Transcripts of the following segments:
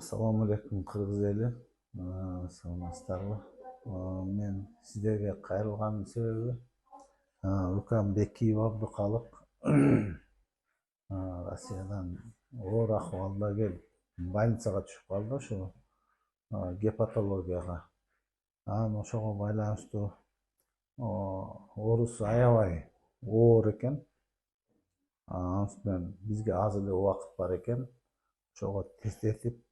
Assalamu alaikum Kırgız eli. Саламатсыздарбы? Мен сиздерге кайрылганымдын себеби укам Бекиев Абдыкалык Россиядан оор акыбалда келип больницага түшүп калды ушу гепатологияга. Анан ошого байланыштуу оорусу аябай оор экен. Анын үстүнөн бизге аз эле убакыт бар экен. Ошого тезтетип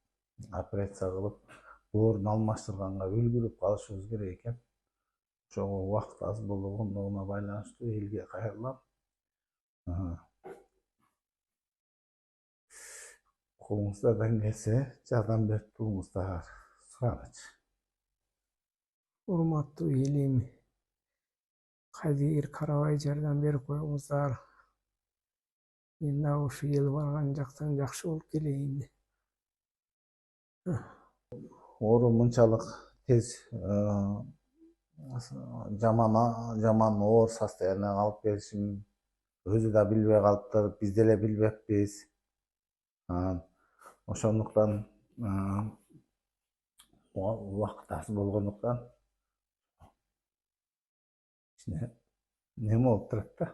операция кылып оорун алмаштырганга үлгүрүп калышыбыз керек экен. Ошого убакыт аз болгондугуна байланыштуу элге кайрылам. Колуңуздардан келсе жардам берип туруңуздар. Сураныч. Урматтуу элим, кадир карабай жардам берип коюңуздар. Мен дагы ушу эл барган жактан жакшы болуп келейин. Оору мынчалык тез жаман оор состоянияга алып келишин өзү да билбей калыптыр, биз деле билбеппиз. Ошондуктан убакыт аз болгондуктан неме болуп турат да.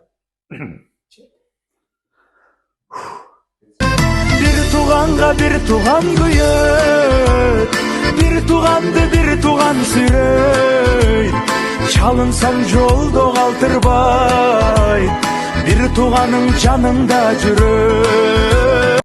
Bir tuğanга bir tuğan kuyut, bir tuğandı bir tuğan sürüy. Çalınsan yolda kaldırbay, bir tuğanın canında жүрөй.